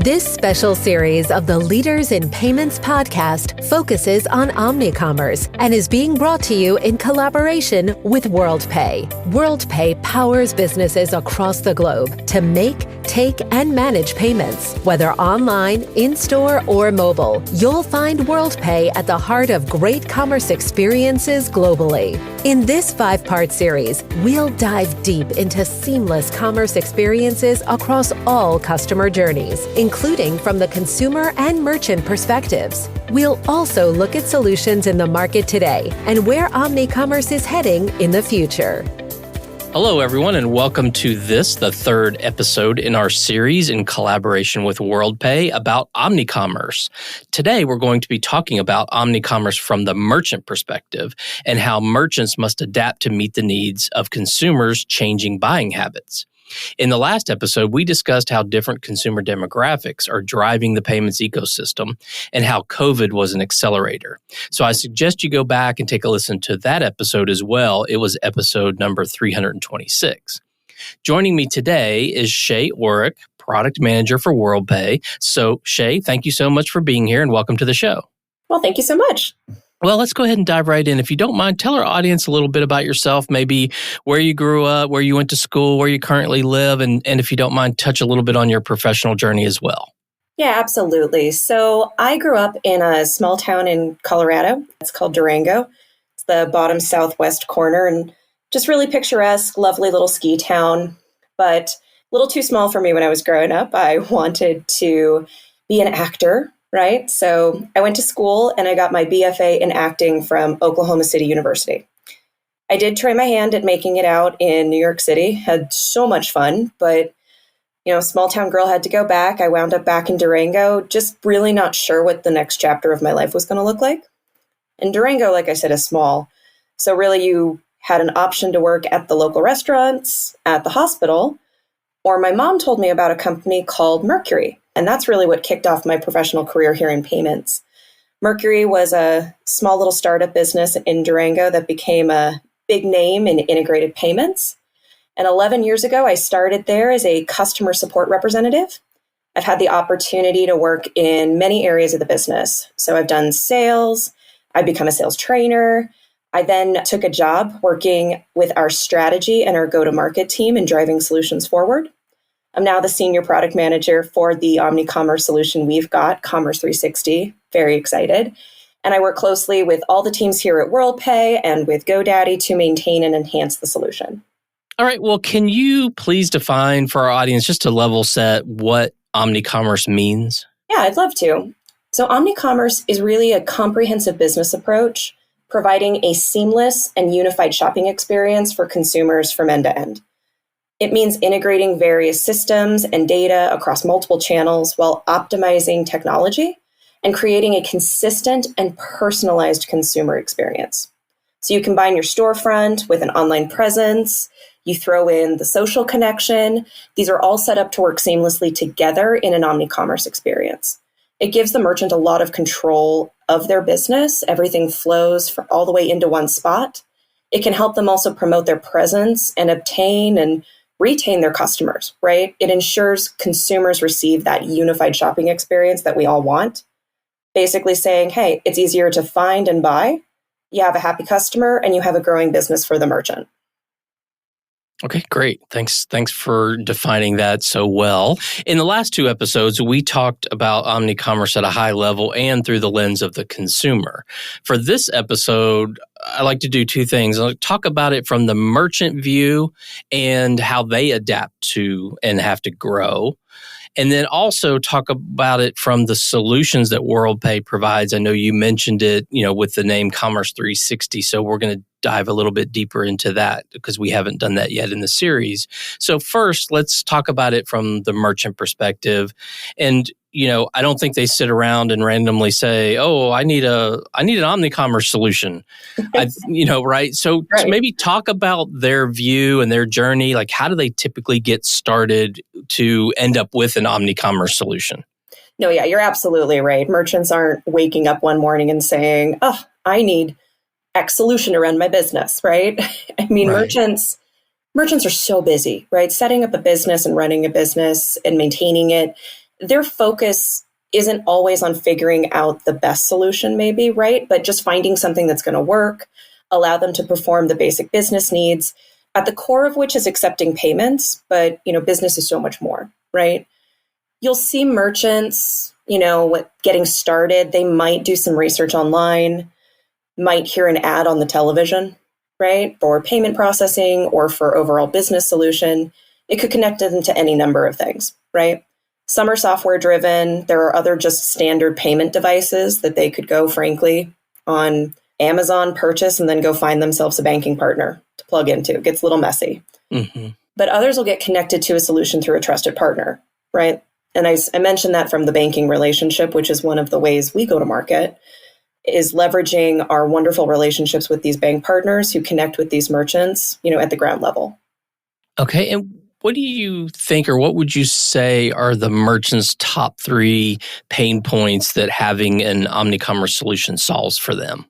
This special series of the Leaders in Payments podcast focuses on Omnicommerce and is being brought to you in collaboration with Worldpay. Worldpay powers businesses across the globe to make, take, and manage payments, whether online, in-store, or mobile. You'll find Worldpay at the heart of great commerce experiences globally. In this 5-part series, we'll dive deep into seamless commerce experiences across all customer journeys, including from the consumer and merchant perspectives. We'll also look at solutions in the market today and where Omnicommerce is heading in the future. Hello, everyone, and welcome to the third episode in our series in collaboration with Worldpay about Omnicommerce. Today, we're going to be talking about Omnicommerce from the merchant perspective and how merchants must adapt to meet the needs of consumers' changing buying habits. In the last episode, we discussed how different consumer demographics are driving the payments ecosystem and how COVID was an accelerator. So I suggest you go back and take a listen to that episode as well. It was episode number 326. Joining me today is Shea Orrick, product manager for Worldpay. So Shea, thank you so much for being here and welcome to the show. Well, thank you so much. Well, let's go ahead and dive right in. If you don't mind, tell our audience a little bit about yourself, maybe where you grew up, where you went to school, where you currently live, and if you don't mind, touch a little bit on your professional journey as well. Yeah, absolutely. So I grew up in a small town in Colorado. It's called Durango. It's the bottom southwest corner and just really picturesque, lovely little ski town, but a little too small for me when I was growing up. I wanted to be an actor. Right? So I went to school and I got my BFA in acting from Oklahoma City University. I did try my hand at making it out in New York City, had so much fun, but, small town girl had to go back. I wound up back in Durango, just really not sure what the next chapter of my life was going to look like. And Durango, like I said, is small. So really you had an option to work at the local restaurants, at the hospital, or my mom told me about a company called Mercury. And that's really what kicked off my professional career here in payments. Mercury was a small little startup business in Durango that became a big name in integrated payments. And 11 years ago, I started there as a customer support representative. I've had the opportunity to work in many areas of the business. So I've done sales, I've become a sales trainer. I then took a job working with our strategy and our go-to-market team and driving solutions forward. I'm now the senior product manager for the Omnicommerce solution we've got, Commerce 360. Very excited. And I work closely with all the teams here at Worldpay and with GoDaddy to maintain and enhance the solution. All right. Well, can you please define for our audience, just to level set, what Omnicommerce means? Yeah, I'd love to. So Omnicommerce is really a comprehensive business approach, providing a seamless and unified shopping experience for consumers from end to end. It means integrating various systems and data across multiple channels while optimizing technology and creating a consistent and personalized consumer experience. So you combine your storefront with an online presence, you throw in the social connection. These are all set up to work seamlessly together in an Omnicommerce experience. It gives the merchant a lot of control of their business. Everything flows all the way into one spot. It can help them also promote their presence and obtain and retain their customers, right? It ensures consumers receive that unified shopping experience that we all want. Basically saying, hey, it's easier to find and buy. You have a happy customer and you have a growing business for the merchant. Okay, great. Thanks for defining that so well. In the last 2 episodes, we talked about Omnicommerce at a high level and through the lens of the consumer. For this episode, I like to do 2 things. I'll talk about it from the merchant view and how they adapt to and have to grow. And then also talk about it from the solutions that Worldpay provides. I know you mentioned it, with the name Commerce 360. So we're going to dive a little bit deeper into that because we haven't done that yet in the series. So first, let's talk about it from the merchant perspective. And, I don't think they sit around and randomly say, "Oh, I need an Omnicommerce solution," right? So Right. Maybe talk about their view and their journey. Like, how do they typically get started to end up with an Omnicommerce solution? No, yeah, you're absolutely right. Merchants aren't waking up one morning and saying, oh, I need X solution to run my business, right? I mean, Right. merchants are so busy, right? Setting up a business and running a business and maintaining it. their focus isn't always on figuring out the best solution, maybe, right? But just finding something that's going to work, allow them to perform the basic business needs, at the core of which is accepting payments. But, business is so much more, right? You'll see merchants, getting started. They might do some research online, might hear an ad on the television, right? For payment processing or for overall business solution. It could connect them to any number of things, right? Some are software driven. There are other just standard payment devices that they could go, frankly, on Amazon, purchase, and then go find themselves a banking partner to plug into. It gets a little messy. Mm-hmm. But others will get connected to a solution through a trusted partner, right? And I mentioned that from the banking relationship, which is one of the ways we go to market, is leveraging our wonderful relationships with these bank partners who connect with these merchants, at the ground level. Okay. And what do you think, or what would you say are the merchants' top 3 pain points that having an Omnicommerce solution solves for them?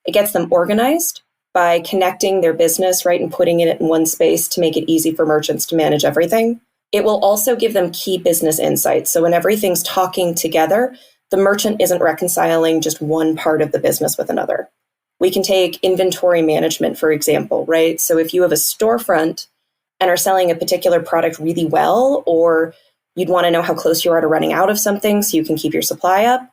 It gets them organized by connecting their business, right, and putting it in one space to make it easy for merchants to manage everything. It will also give them key business insights. So when everything's talking together, the merchant isn't reconciling just one part of the business with another. We can take inventory management, for example, right? So if you have a storefront and are selling a particular product really well, or you'd want to know how close you are to running out of something so you can keep your supply up,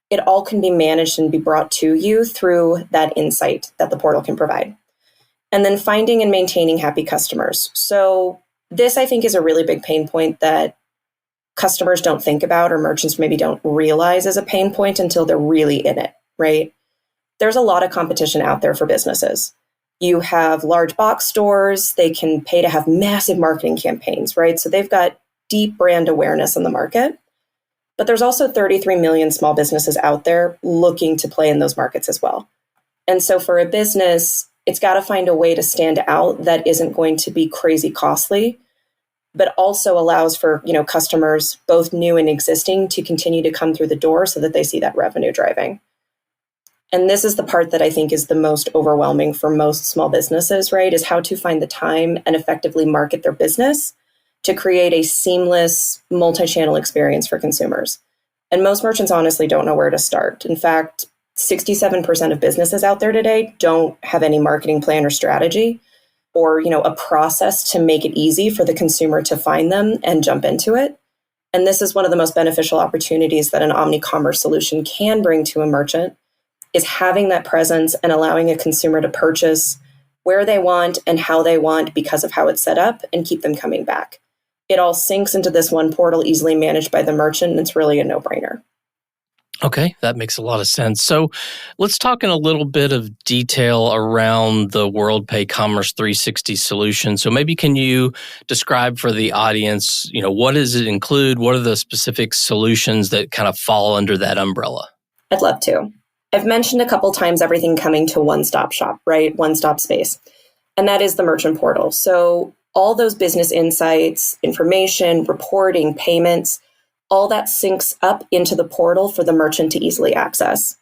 it all can be managed and be brought to you through that insight that the portal can provide. And then finding and maintaining happy customers. So this, I think, is a really big pain point that customers don't think about, or merchants maybe don't realize as a pain point until they're really in it, right? There's a lot of competition out there for businesses. You have large box stores. They can pay to have massive marketing campaigns, right? So they've got deep brand awareness in the market. But there's also 33 million small businesses out there looking to play in those markets as well. And so for a business, it's got to find a way to stand out that isn't going to be crazy costly, but also allows for, customers, both new and existing, to continue to come through the door so that they see that revenue driving. And this is the part that I think is the most overwhelming for most small businesses, right? Is how to find the time and effectively market their business to create a seamless multi-channel experience for consumers. And most merchants honestly don't know where to start. In fact, 67% of businesses out there today don't have any marketing plan or strategy, or, a process to make it easy for the consumer to find them and jump into it. And this is one of the most beneficial opportunities that an Omnicommerce solution can bring to a merchant, is having that presence and allowing a consumer to purchase where they want and how they want because of how it's set up, and keep them coming back. It all syncs into this one portal, easily managed by the merchant, and it's really a no-brainer. Okay, that makes a lot of sense. So let's talk in a little bit of detail around the Worldpay Commerce 360 solution. So maybe can you describe for the audience, what does it include? What are the specific solutions that kind of fall under that umbrella? I'd love to. I've mentioned a couple times everything coming to one-stop shop, right? One-stop space. And that is the merchant portal. So all those business insights, information, reporting, payments, all that syncs up into the portal for the merchant to easily access.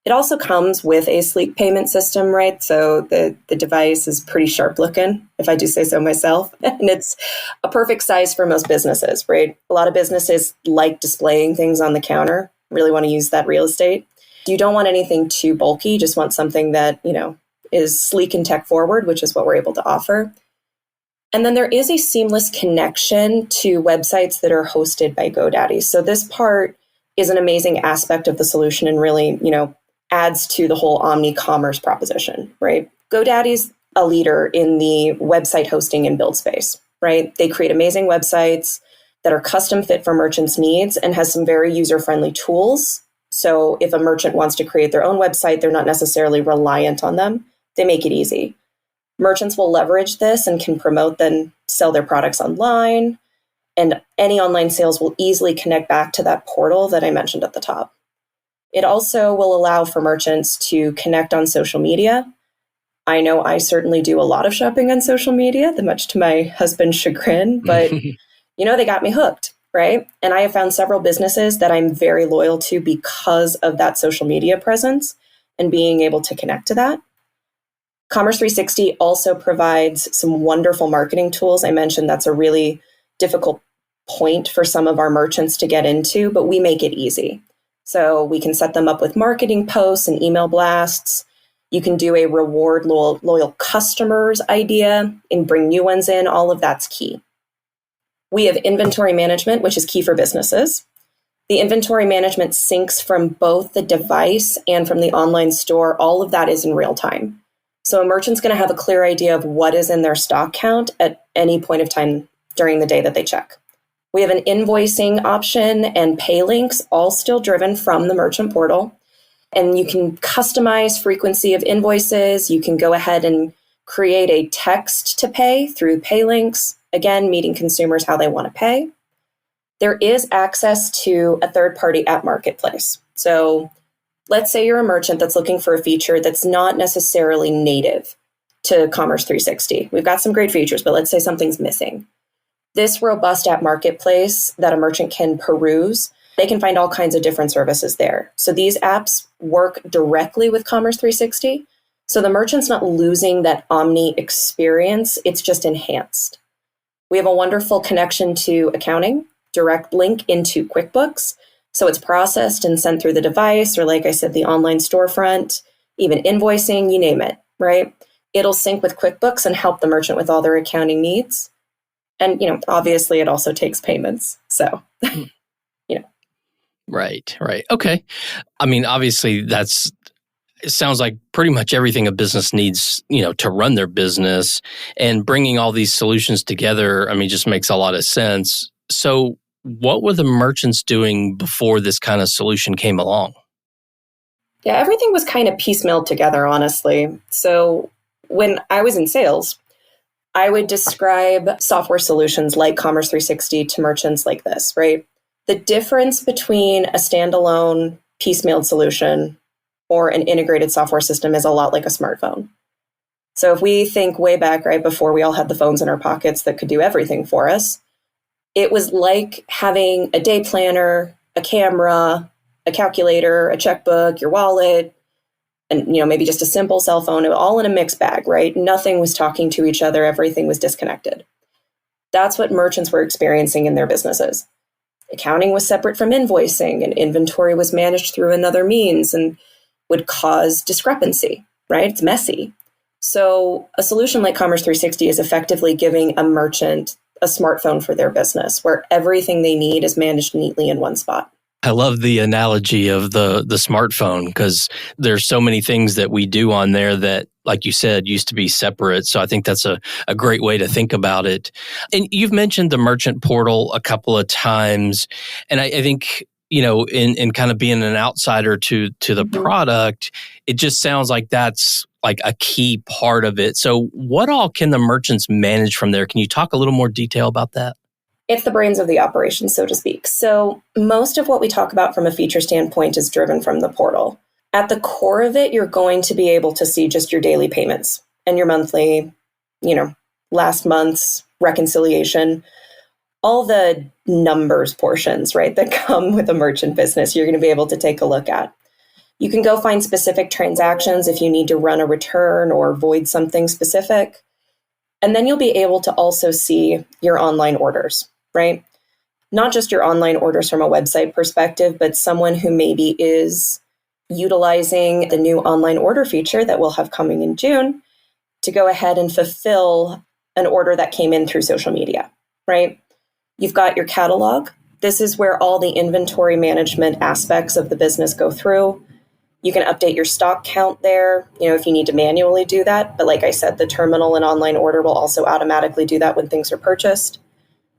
It also comes with a sleek payment system, right? So the device is pretty sharp looking, if I do say so myself. And it's a perfect size for most businesses, right? A lot of businesses like displaying things on the counter, really want to use that real estate. You don't want anything too bulky, just want something that, is sleek and tech forward, which is what we're able to offer. And then there is a seamless connection to websites that are hosted by GoDaddy. So this part is an amazing aspect of the solution and really, adds to the whole Omnicommerce proposition, right? GoDaddy's a leader in the website hosting and build space, right? They create amazing websites that are custom fit for merchants' needs and has some very user-friendly tools. So if a merchant wants to create their own website, they're not necessarily reliant on them. They make it easy. Merchants will leverage this and can promote, then sell their products online. And any online sales will easily connect back to that portal that I mentioned at the top. It also will allow for merchants to connect on social media. I know I certainly do a lot of shopping on social media, much to my husband's chagrin, but they got me hooked, right? And I have found several businesses that I'm very loyal to because of that social media presence and being able to connect to that. Commerce 360 also provides some wonderful marketing tools. I mentioned that's a really difficult point for some of our merchants to get into, but we make it easy. So we can set them up with marketing posts and email blasts. You can do a reward loyal customers idea and bring new ones in. All of that's key. We have inventory management, which is key for businesses. The inventory management syncs from both the device and from the online store. All of that is in real time. So a merchant's going to have a clear idea of what is in their stock count at any point of time during the day that they check. We have an invoicing option and pay links, all still driven from the merchant portal. And you can customize frequency of invoices. You can go ahead and create a text to pay through pay links, again, meeting consumers how they want to pay. There is access to a third-party app marketplace. So let's say you're a merchant that's looking for a feature that's not necessarily native to Commerce 360. We've got some great features, but let's say something's missing. This robust app marketplace that a merchant can peruse, they can find all kinds of different services there. So these apps work directly with Commerce 360. So the merchant's not losing that omni experience, it's just enhanced. We have a wonderful connection to accounting, direct link into QuickBooks. So it's processed and sent through the device, or like I said, the online storefront, even invoicing, you name it, right? It'll sync with QuickBooks and help the merchant with all their accounting needs. And, obviously it also takes payments. So, Right. Okay. I mean, obviously it sounds like pretty much everything a business needs, to run their business, and bringing all these solutions together, just makes a lot of sense. So what were the merchants doing before this kind of solution came along? Yeah, everything was kind of piecemealed together, honestly. So when I was in sales, I would describe software solutions like Commerce 360 to merchants like this, right? The difference between a standalone piecemealed solution or an integrated software system is a lot like a smartphone. So if we think way back, right before we all had the phones in our pockets that could do everything for us, it was like having a day planner, a camera, a calculator, a checkbook, your wallet, and maybe just a simple cell phone, all in a mixed bag, right? Nothing was talking to each other. Everything was disconnected. That's what merchants were experiencing in their businesses. Accounting was separate from invoicing, and inventory was managed through another means and would cause discrepancy, right? It's messy. So a solution like Commerce 360 is effectively giving a merchant a smartphone for their business where everything they need is managed neatly in one spot. I love the analogy of the smartphone, because there's so many things that we do on there that, like you said, used to be separate. So I think that's a great way to think about it. And you've mentioned the merchant portal a couple of times. And I think, in kind of being an outsider to the product, it just sounds like that's like a key part of it. So what all can the merchants manage from there? Can you talk a little more detail about that? It's the brains of the operation, so to speak. So most of what we talk about from a feature standpoint is driven from the portal. At the core of it, you're going to be able to see just your daily payments and your monthly, last month's reconciliation, all the numbers portions, right, that come with a merchant business, you're going to be able to take a look at. You can go find specific transactions if you need to run a return or void something specific. And then you'll be able to also see your online orders, right? Not just your online orders from a website perspective, but someone who maybe is utilizing the new online order feature that we'll have coming in June to go ahead and fulfill an order that came in through social media, right? You've got your catalog. This is where all the inventory management aspects of the business go through. You can update your stock count there, if you need to manually do that. But like I said, the terminal and online order will also automatically do that when things are purchased.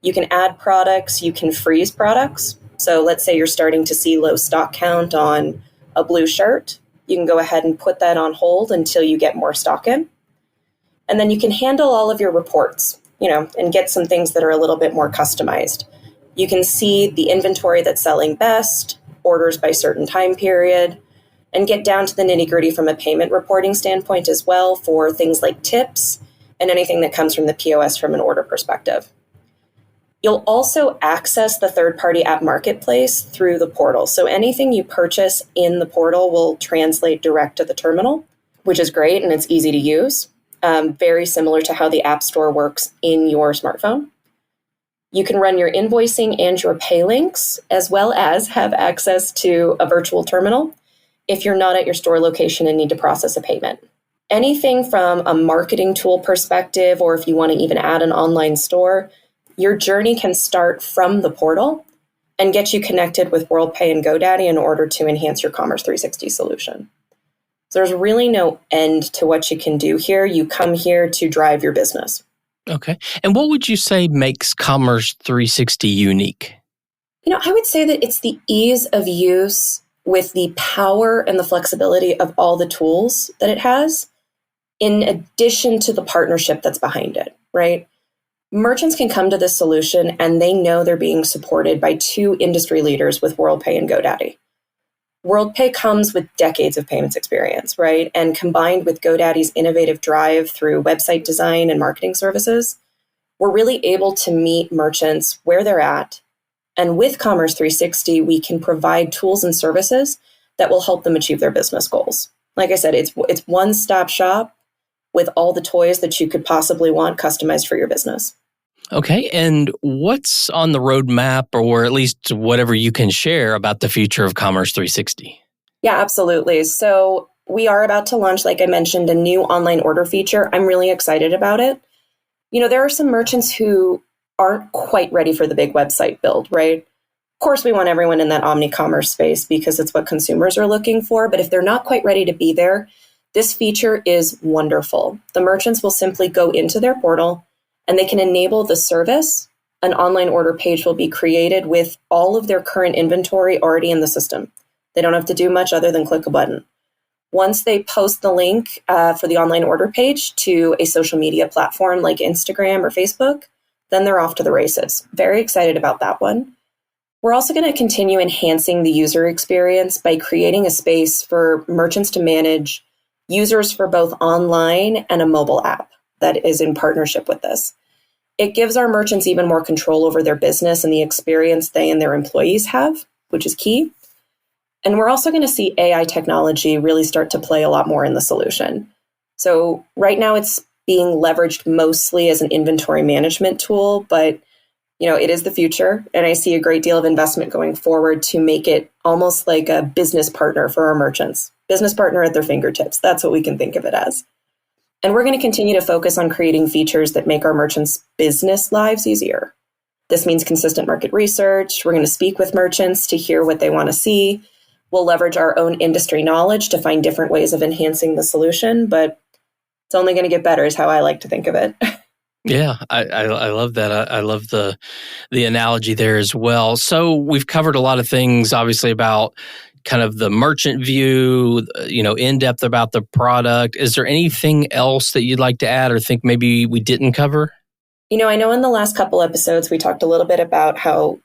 You can add products, you can freeze products. So let's say you're starting to see low stock count on a blue shirt. You can go ahead and put that on hold until you get more stock in. And then you can handle all of your reports, and get some things that are a little bit more customized. You can see the inventory that's selling best, orders by certain time period, and get down to the nitty-gritty from a payment reporting standpoint as well for things like tips and anything that comes from the POS from an order perspective. You'll also access the third-party app marketplace through the portal. So anything you purchase in the portal will translate direct to the terminal, which is great and it's easy to use. Very similar to how the App Store works in your smartphone. You can run your invoicing and your pay links, as well as have access to a virtual terminal if you're not at your store location and need to process a payment. Anything from a marketing tool perspective, or if you want to even add an online store, your journey can start from the portal and get you connected with Worldpay and GoDaddy in order to enhance your Commerce 360 solution. So there's really no end to what you can do here. You come here to drive your business. Okay. And what would you say makes Commerce 360 unique? I would say that it's the ease of use with the power and the flexibility of all the tools that it has, in addition to the partnership that's behind it, right? Merchants can come to this solution and they know they're being supported by two industry leaders with Worldpay and GoDaddy. Worldpay comes with decades of payments experience, right? And combined with GoDaddy's innovative drive through website design and marketing services, we're really able to meet merchants where they're at. And with Commerce 360, we can provide tools and services that will help them achieve their business goals. Like I said, it's one-stop shop with all the toys that you could possibly want customized for your business. Okay. And what's on the roadmap, or at least whatever you can share about the future of Commerce 360? Yeah, absolutely. So we are about to launch, like I mentioned, a new online order feature. I'm really excited about it. There are some merchants who aren't quite ready for the big website build, right? Of course, we want everyone in that Omnicommerce space because it's what consumers are looking for. But if they're not quite ready to be there, this feature is wonderful. The merchants will simply go into their portal and they can enable the service. An online order page will be created with all of their current inventory already in the system. They don't have to do much other than click a button. Once they post the link for the online order page to a social media platform like Instagram or Facebook, then they're off to the races. Very excited about that one. We're also going to continue enhancing the user experience by creating a space for merchants to manage users for both online and a mobile app that is in partnership with this. It gives our merchants even more control over their business and the experience they and their employees have, which is key. And we're also going to see AI technology really start to play a lot more in the solution. So right now it's being leveraged mostly as an inventory management tool, but it is the future. And I see a great deal of investment going forward to make it almost like a business partner for our merchants. Business partner at their fingertips. That's what we can think of it as. And we're going to continue to focus on creating features that make our merchants' business lives easier. This means consistent market research. We're going to speak with merchants to hear what they want to see. We'll leverage our own industry knowledge to find different ways of enhancing the solution, but it's only going to get better is how I like to think of it. Yeah, I love that. I love the analogy there as well. So we've covered a lot of things, obviously, about kind of the merchant view, in depth about the product. Is there anything else that you'd like to add or think maybe we didn't cover? I know in the last couple episodes, we talked a little bit about how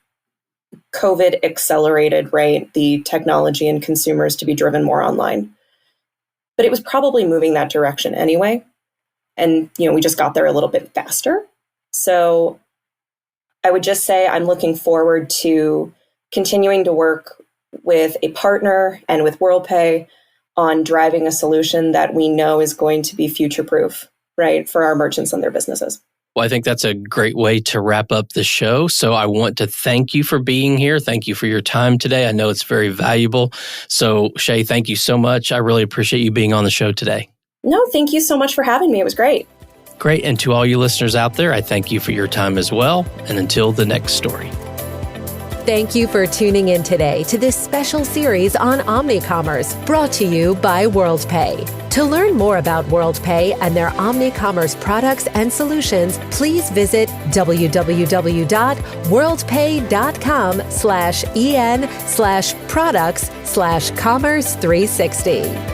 COVID accelerated, right, the technology and consumers to be driven more online. But it was probably moving that direction anyway. And, we just got there a little bit faster. So I would just say I'm looking forward to continuing to work with a partner and with Worldpay on driving a solution that we know is going to be future-proof, right, for our merchants and their businesses. Well, I think that's a great way to wrap up the show. So I want to thank you for being here. Thank you for your time today. I know it's very valuable. So Shae, thank you so much. I really appreciate you being on the show today. No, thank you so much for having me. It was great. Great. And to all you listeners out there, I thank you for your time as well. And until the next story. Thank you for tuning in today to this special series on Omnicommerce, brought to you by Worldpay. To learn more about Worldpay and their Omnicommerce products and solutions, please visit www.worldpay.com/en/products/commerce360.